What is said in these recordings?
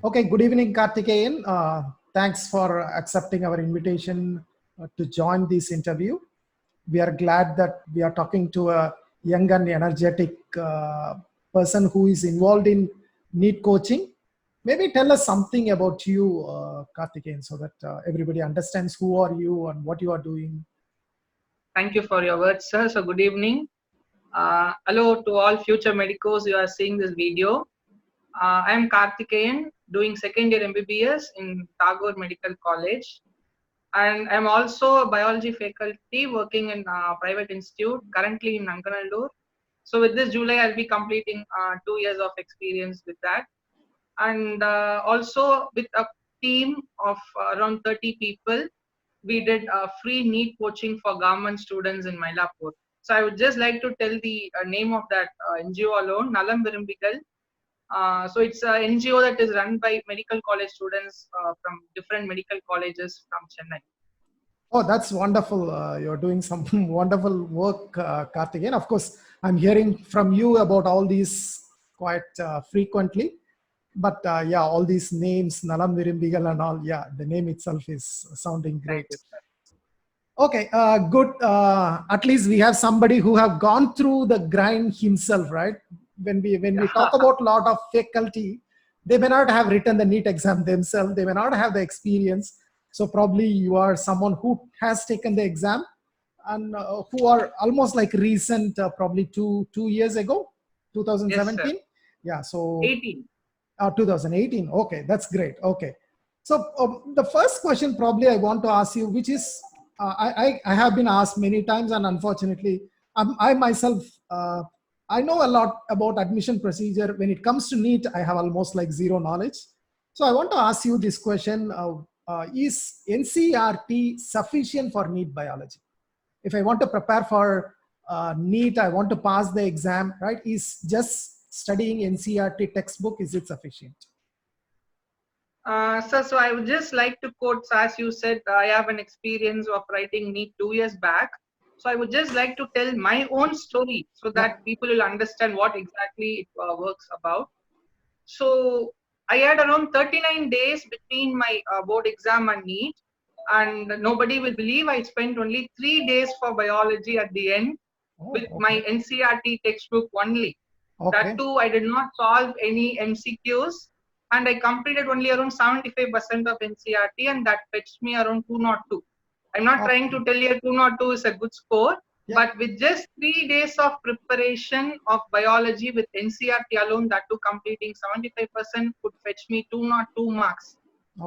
Okay, good evening, Karthikeyan. Thanks for accepting our invitation to join this interview. We are glad that we are talking to a young and energetic person who is involved in NEET coaching. Maybe tell us something about you, Karthikeyan, so that everybody understands who are you and what you are doing. Thank you for your words, sir. So, good evening. Hello to all future medicos who are seeing this video. I am Karthikeyan, doing second year MBBS in Tagore Medical College. And I'm also a biology faculty working in a private institute, currently in Nanganallur. So, with this July, I'll be completing 2 years of experience with that. And also with a team of around 30 people, we did free NEET coaching for government students in Mylapore. So I would just like to tell the name of that NGO alone, Nalam Virumbigal. So it's an NGO that is run by medical college students from different medical colleges from Chennai. Oh, that's wonderful. You're doing some wonderful work, Karthikeyan. Of course, I'm hearing from you about all these quite frequently. But yeah, all these names, Nalam Virimbigal and all, yeah, the name itself is sounding Thank great. you, sir. Okay, good. At least we have somebody who have gone through the grind himself, right? When we talk about a lot of faculty, they may not have written the NEET exam themselves. They may not have the experience. So probably you are someone who has taken the exam and who are almost like recent, probably two years ago, Yes, sir. 2017. Yeah, so 18. 2018. Okay, that's great. Okay. So the first question probably I want to ask you, which is I have been asked many times, and unfortunately, I myself I know a lot about admission procedure. When it comes to NEET, I have almost like zero knowledge. So I want to ask you this question: is NCRT sufficient for NEET biology? If I want to prepare for NEET, I want to pass the exam, right? Is just studying NCRT textbook, is it sufficient? So I would just like to quote, as you said, I have an experience of writing NEET 2 years back. So I would just like to tell my own story so Yeah. that people will understand what exactly it works about. So I had around 39 days between my board exam and NEET, and nobody will believe I spent only 3 days for biology at the end Oh, with my okay. NCRT textbook only. That Okay. too, I did not solve any MCQs, and I completed only around 75% of NCRT, and that fetched me around 202. I'm not trying Okay. to tell you 202 is a good score, Yeah. but with just 3 days of preparation of biology with NCRT alone, that too completing 75% could fetch me 202 marks.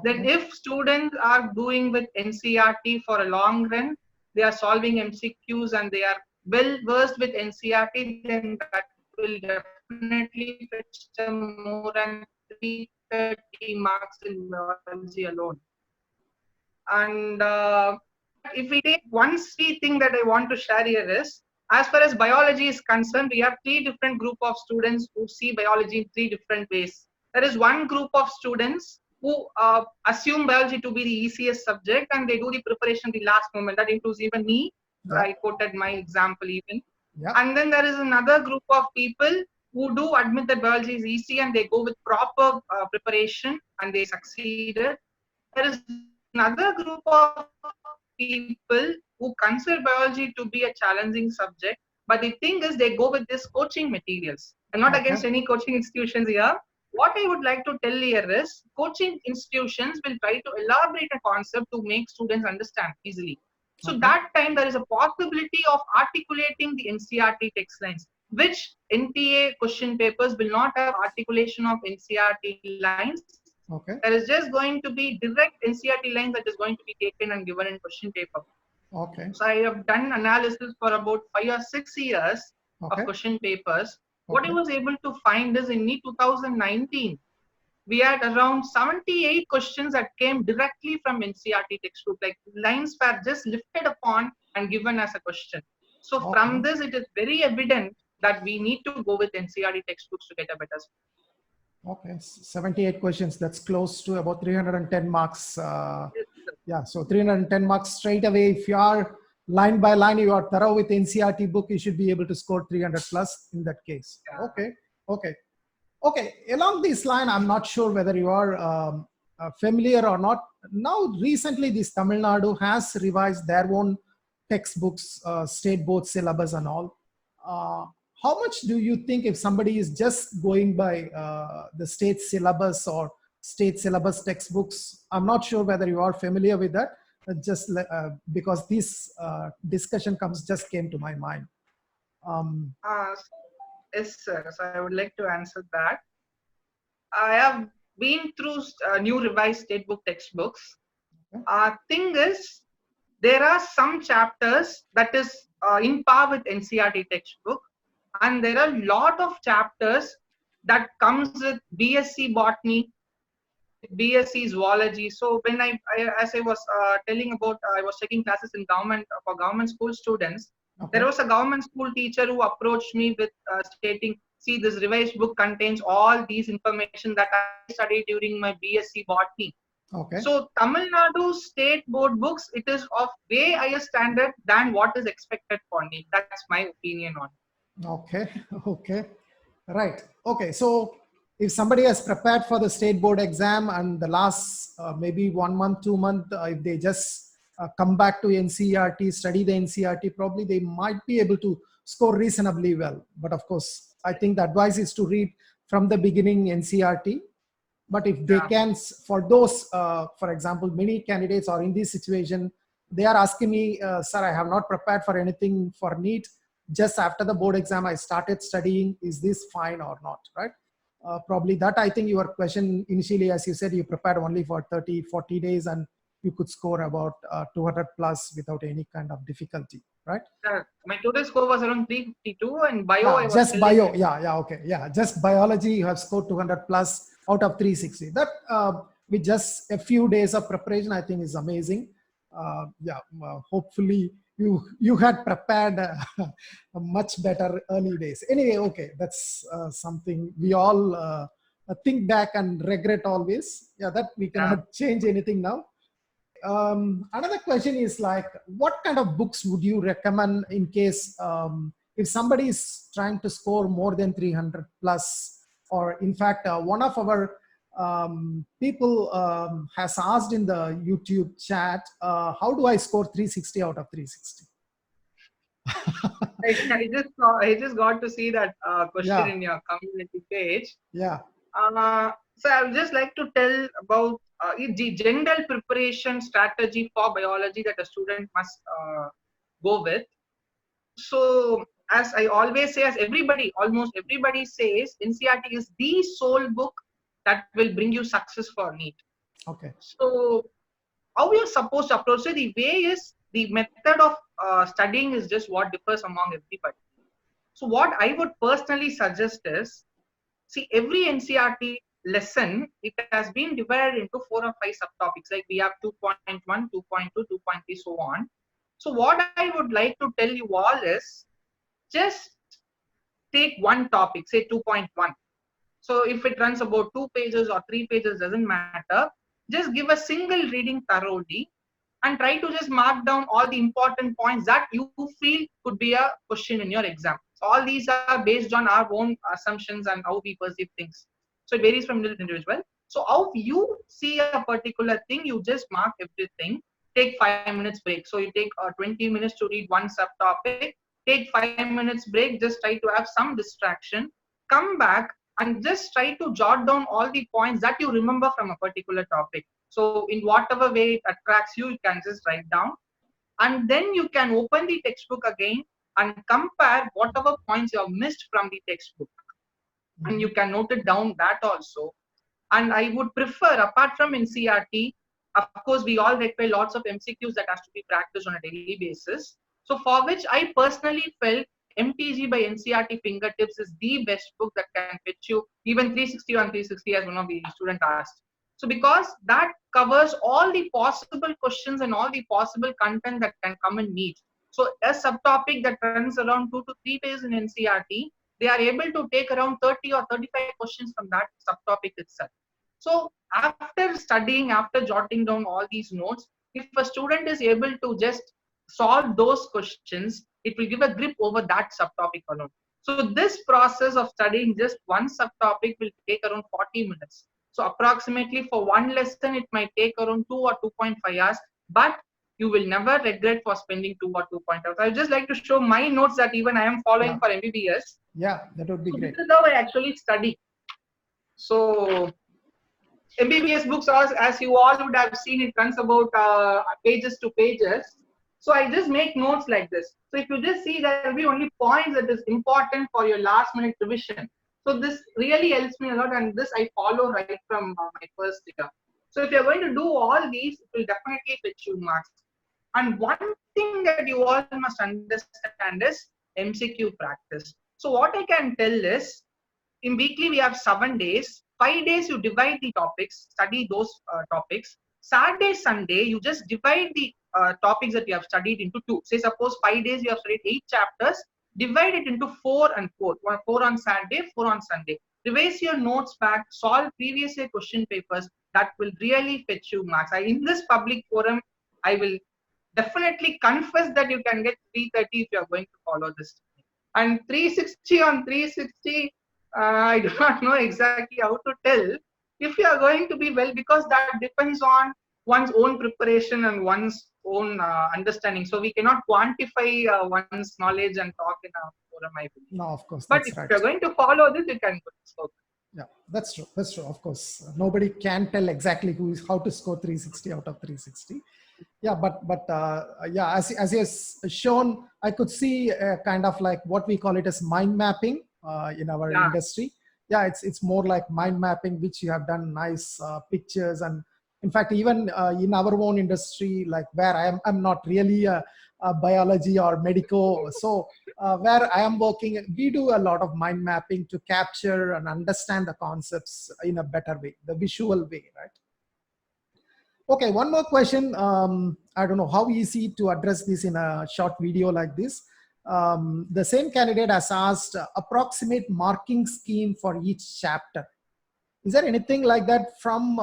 Then Okay. if students are doing with NCRT for a long run, they are solving MCQs and they are well versed with NCRT, then that will definitely fetch them more than 330 marks in biology alone. And but if we take one key thing that I want to share here is, as far as biology is concerned, we have three different group of students who see biology in three different ways. There is one group of students who assume biology to be the easiest subject and they do the preparation at the last moment. That includes even me. Yeah. I quoted my example even. Yeah. And then there is another group of people who do admit that biology is easy and they go with proper preparation and they succeeded. There is another group of people who consider biology to be a challenging subject, but the thing is they go with this coaching materials. I'm not Okay. against any coaching institutions here. What I would like to tell here is coaching institutions will try to elaborate a concept to make students understand easily. So Okay. that time there is a possibility of articulating the NCRT text lines, which NTA question papers will not have articulation of NCRT lines. Okay. There is just going to be direct NCRT lines that is going to be taken and given in question paper. Okay. So I have done analysis for about 5 or 6 years of Okay. question papers. What I Okay. was able to find is in NEET 2019, we had around 78 questions that came directly from NCRT textbook, like lines were just lifted upon and given as a question. So from Okay. this, it is very evident that we need to go with NCRT textbooks to get a better score. Okay. 78 questions. That's close to about 310 marks. Yes, sir. Yeah. So 310 marks straight away. If you are line by line, you are thorough with NCRT book, you should be able to score 300 plus in that case. Yeah. Okay. Okay. Okay, along this line, I'm not sure whether you are familiar or not. Now, recently, this Tamil Nadu has revised their own textbooks, state board syllabus, and all. Uh, how much do you think if somebody is just going by the state syllabus or state syllabus textbooks? I'm not sure whether you are familiar with that. Because this discussion comes just came to my mind. Um, Uh, yes, sir. So I would like to answer that. I have been through new revised state book textbooks. Okay. Thing is, there are some chapters that is in par with NCERT textbook, and there are a lot of chapters that comes with BSc botany, BSc zoology. So when as I was telling about, I was taking classes in government for government school students. okay. There was a government school teacher who approached me with stating, "See, this revised book contains all these information that I studied during my BSc botany." Okay. So Tamil Nadu state board books, it is of way higher standard than what is expected for me. That's my opinion on it. Okay. Okay. Right. Okay. So if somebody has prepared for the state board exam and the last maybe 1 month, 2 month, if they just come back to NCERT, study the NCERT, probably they might be able to score reasonably well. But of course, I think the advice is to read from the beginning NCERT. But if they can, for those, for example, many candidates are in this situation, they are asking me, sir, I have not prepared for anything for NEET. Just after the board exam, I started studying. Is this fine or not, right? Probably that, I think your question initially, as you said, you prepared only for 30, 40 days and you could score about 200 plus without any kind of difficulty, right? My total score was around 352, and bio I was just still bio. Yeah, okay. Yeah, just biology, you have scored 200 plus out of 360. That with just a few days of preparation, I think is amazing. Hopefully you had prepared a much better early days. Anyway, okay, that's something we all think back and regret always. Yeah, that we cannot change anything now. Another question is like, what kind of books would you recommend in case if somebody is trying to score more than 300 plus, or in fact, one of our people has asked in the YouTube chat, how do I score 360 out of 360? I just got to see that question in your community page. Yeah. So I would just like to tell about the general preparation strategy for biology that a student must go with. So as I always say, as everybody, almost everybody says, NCERT is the sole book that will bring you success for NEET. Okay. So how you're supposed to approach it, the way is, the method of studying is just what differs among everybody. So what I would personally suggest is, see, every NCERT lesson, it has been divided into 4 or 5 subtopics. Like we have 2.1, 2.2, 2.3, so on. So what I would like to tell you all is, just take one topic, say 2.1. So if it runs about 2 pages or 3 pages, doesn't matter. Just give a single reading thoroughly and try to just mark down all the important points that you feel could be a question in your exam. So all these are based on our own assumptions and how we perceive things. So it varies from individual. So how you see a particular thing, you just mark everything. Take 5 minutes break. So you take 20 minutes to read one subtopic. Take 5 minutes break. Just try to have some distraction. Come back and just try to jot down all the points that you remember from a particular topic. So in whatever way it attracts you, you can just write down. And then you can open the textbook again and compare whatever points you have missed from the textbook. And you can note it down that also. And I would prefer, apart from NCERT, of course, we all require lots of MCQs that has to be practiced on a daily basis. So for which I personally felt MTG by NCERT Fingertips is the best book that can fetch you even 360 on 360, as one of the student asked. So because that covers all the possible questions and all the possible content that can come in NEET. So a subtopic that runs around 2 to 3 pages in NCERT, they are able to take around 30 or 35 questions from that subtopic itself. So after studying, after jotting down all these notes, if a student is able to just solve those questions, it will give a grip over that subtopic alone. So this process of studying just one subtopic will take around 40 minutes. So approximately for one lesson, it might take around 2 or 2.5 hours, but you will never regret for spending 2 or 2.5 hours. I would just like to show my notes that even I am following Yeah. for MBBS. Yeah, that would be So this great. is how I actually study. So MBBS books, as you all would have seen, it runs about pages to pages. So I just make notes like this. So if you just see, there will be only points that is important for your last minute revision. So this really helps me a lot, and this I follow right from my first year. So if you're going to do all these, it will definitely fetch you marks. And one thing that you all must understand is MCQ practice. So what I can tell is, in weekly we have 7 days. 5 days you divide the topics, study those topics. Saturday, Sunday, you just divide the topics that you have studied into two. Say suppose 5 days you have studied 8 chapters, divide it into 4 and 4. 4 on Saturday, 4 on Sunday. Revise your notes back, solve previous year question papers. That will really fetch you marks. In this public forum, I will definitely confess that you can get 330 if you are going to follow this. And 360 on 360, I do not know exactly how to tell if you are going to be well, because that depends on one's own preparation and one's own understanding. So we cannot quantify one's knowledge and talk in a forum, I believe. No, of course, But that's if right. you're going to follow this, you can go. Yeah, that's true. That's true. Of course, nobody can tell exactly how to score 360 out of 360. Yeah, but yeah, as he has shown, I could see kind of like what we call it as mind mapping in our industry. Yeah, it's more like mind mapping, which you have done nice pictures. And in fact, even in our own industry, like where I'm not really a biology or medico, so where I am working, we do a lot of mind mapping to capture and understand the concepts in a better way, the visual way, right? Okay, one more question. I don't know how easy to address this in a short video like this. The same candidate has asked approximate marking scheme for each chapter. Is there anything like that from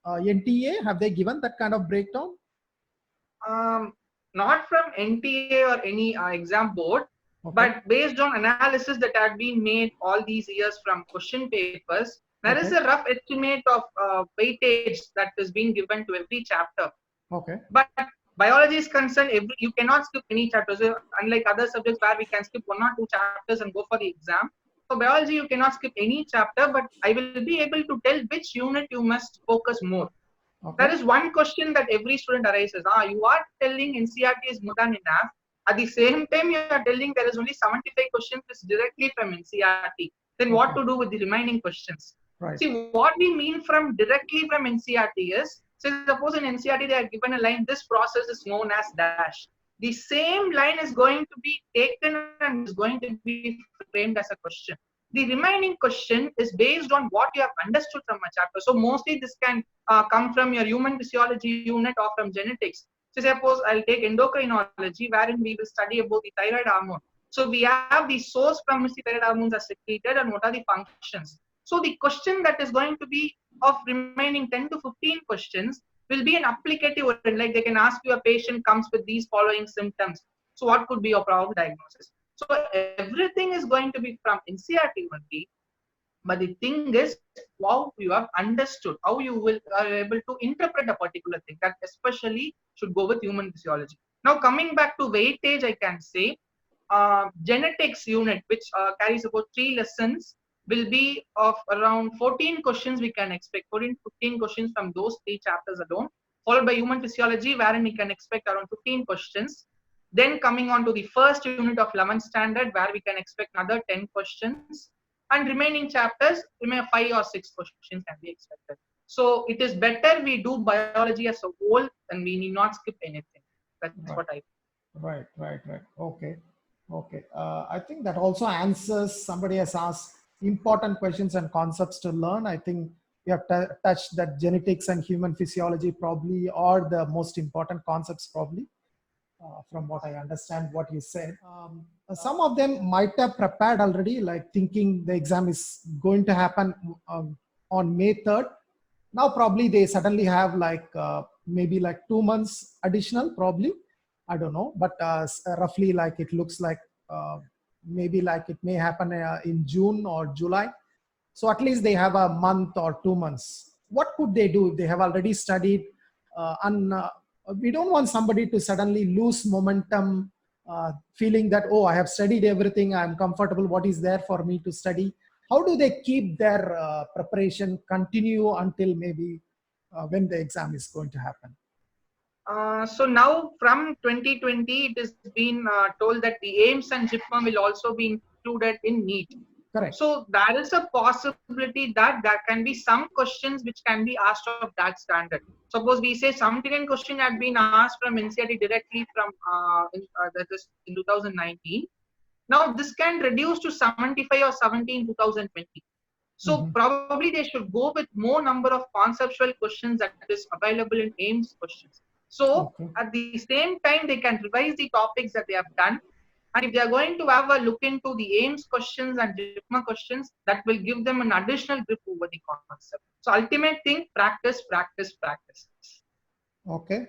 NTA? Have they given that kind of breakdown? Not from NTA or any exam board, okay, but based on analysis that had been made all these years from question papers, there is a rough estimate of weightage that is being given to every chapter. Okay. But biology is concerned, you cannot skip any chapter. So unlike other subjects where we can skip 1 or 2 chapters and go for the exam, for biology you cannot skip any chapter, but I will be able to tell which unit you must focus more. Okay. There is one question that every student arises. You are telling NCERT is more than enough. At the same time, you are telling there is only 75 questions directly from NCERT. Then what to do with the remaining questions? Right. See, what we mean from directly from NCERT is, say suppose in NCERT they are given a line, this process is known as dash. The same line is going to be taken and is going to be framed as a question. The remaining question is based on what you have understood from a chapter. So mostly this can come from your human physiology unit or from genetics. So suppose I'll take endocrinology, wherein we will study about the thyroid hormone. So we have the source from which the thyroid hormones are secreted and what are the functions. So the question that is going to be of remaining 10 to 15 questions will be an applicative one. Like they can ask you, a patient comes with these following symptoms. So what could be your probable diagnosis? So everything is going to be from NCERT only. But the thing is, how you have understood, how you will are able to interpret a particular thing, that especially should go with human physiology. Now coming back to weightage, I can say genetics unit, which carries about 3 lessons, will be of around 14 questions we can expect, 14 to 15 questions from those 3 chapters alone, followed by human physiology, wherein we can expect around 15 questions. Then coming on to the first unit of 11th standard, where we can expect another 10 questions. And remaining chapters, 5 or 6 questions can be expected. So it is better we do biology as a whole and we need not skip anything. That's what I think. Right. Okay. I think that also answers, somebody has asked important questions and concepts to learn. I think you have touched that genetics and human physiology probably are the most important concepts probably. From what I understand what you said. Some of them might have prepared already, like thinking the exam is going to happen on May 3rd. Now probably they suddenly have like maybe like 2 months additional probably. I don't know, but roughly like it looks like maybe like it may happen in June or July. So at least they have a month or 2 months. What could they do if they have already studied? And we don't want somebody to suddenly lose momentum, feeling that, oh, I have studied everything, I'm comfortable, what is there for me to study? How do they keep their preparation continue until maybe when the exam is going to happen? So now from 2020, it has been told that the AIMS and JIPMA will also be included in NEET. Correct. So there is a possibility that there can be some questions which can be asked of that standard. Suppose we say some 10 question had been asked from NCERT directly from that is in 2019. Now this can reduce to 75 or 70 in 2020. So probably they should go with more number of conceptual questions that is available in AIMS questions. So at the same time, they can revise the topics that they have done. And if they are going to have a look into the AIMS questions and JIPMA questions, that will give them an additional grip over the concept. So ultimate thing, practice, practice, practice. Okay,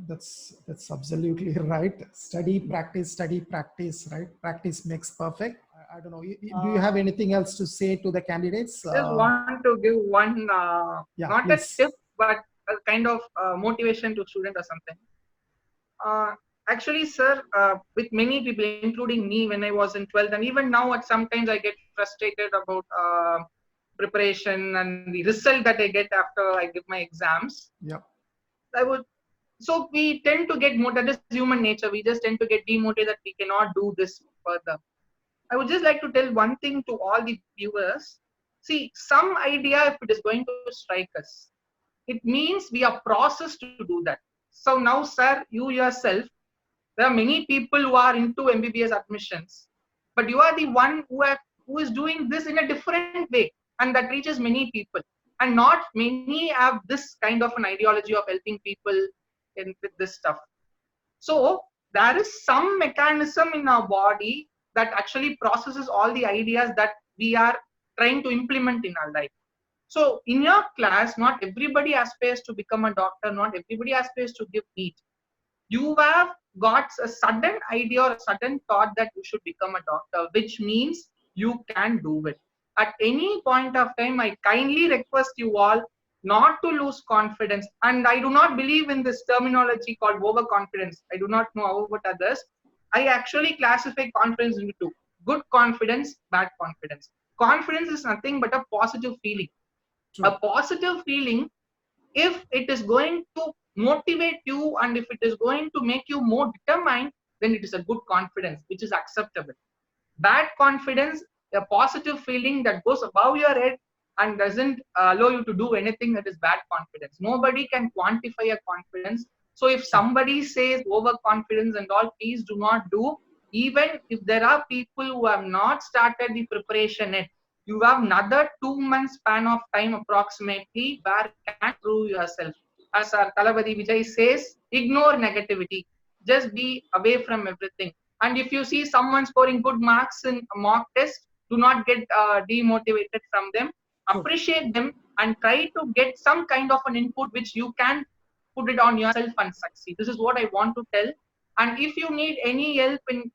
that's absolutely right. Study, practice, right? Practice makes perfect. I don't know. Do you have anything else to say to the candidates? Just want to give one, not please. a tip, but a kind of motivation to student or something. Actually, sir, with many people, including me, when I was in 12th, and even now, at sometimes I get frustrated about preparation and the result that I get after I give my exams. Yeah. So we tend to get more. That is human nature. We just tend to get demotivated that we cannot do this further. I would just like to tell one thing to all the viewers. See, some idea, if it is going to strike us, it means we are processed to do that. So now, sir, you yourself, there are many people who are into MBBS admissions, but you are the one who is doing this in a different way, and that reaches many people. And not many have this kind of an ideology of helping people with this stuff. So there is some mechanism in our body that actually processes all the ideas that we are trying to implement in our life. So in your class, not everybody aspires to become a doctor, not everybody aspires to give NEET. You have got a sudden idea or a sudden thought that you should become a doctor, which means you can do it. At any point of time, I kindly request you all not to lose confidence. And I do not believe in this terminology called overconfidence. I do not know about others. I actually classify confidence into two: good confidence, bad confidence. Confidence is nothing but a positive feeling. True. A positive feeling, if it is going to motivate you and if it is going to make you more determined, then it is a good confidence, which is acceptable. Bad confidence, a positive feeling that goes above your head and doesn't allow you to do anything, that is bad confidence. Nobody can quantify a confidence. So if somebody says overconfidence and all, please do not do. Even if there are people who have not started the preparation yet, you have another 2 months span of time approximately where you can prove yourself. As our Talabadi Vijay says, ignore negativity. Just be away from everything. And if you see someone scoring good marks in a mock test, do not get demotivated from them. Appreciate them and try to get some kind of an input which you can put it on yourself and succeed. This is what I want to tell. And if you need any help in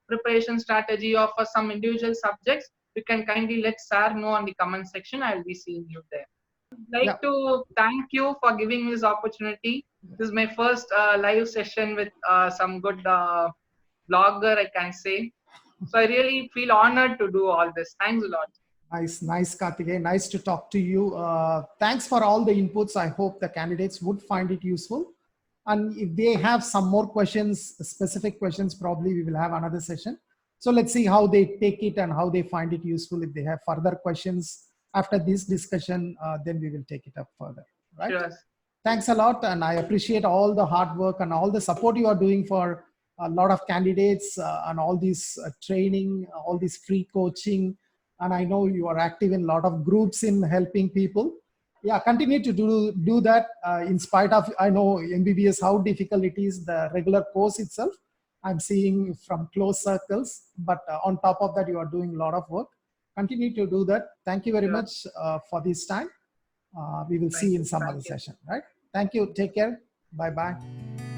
preparation strategy or for some individual subjects, you can kindly let Sir know on the comment section. I will be seeing you there. I'd like to thank you for giving me this opportunity. This is my first live session with some good blogger, I can say. So I really feel honored to do all this. Thanks a lot. Nice, Karthikeyan. Nice to talk to you. Thanks for all the inputs. I hope the candidates would find it useful. And if they have some more questions, specific questions, probably we will have another session. So let's see how they take it and how they find it useful. If they have further questions after this discussion, then we will take it up further. Right? Sure. Thanks a lot. And I appreciate all the hard work and all the support you are doing for a lot of candidates and all this training, all this free coaching. And I know you are active in a lot of groups in helping people. Yeah, continue to do that in spite of, I know MBBS, how difficult it is, the regular course itself. I'm seeing from close circles, but on top of that, you are doing a lot of work. Continue to do that. Thank you very much for this time. We will see you in some other session, right? Thank you. Take care. Bye-bye.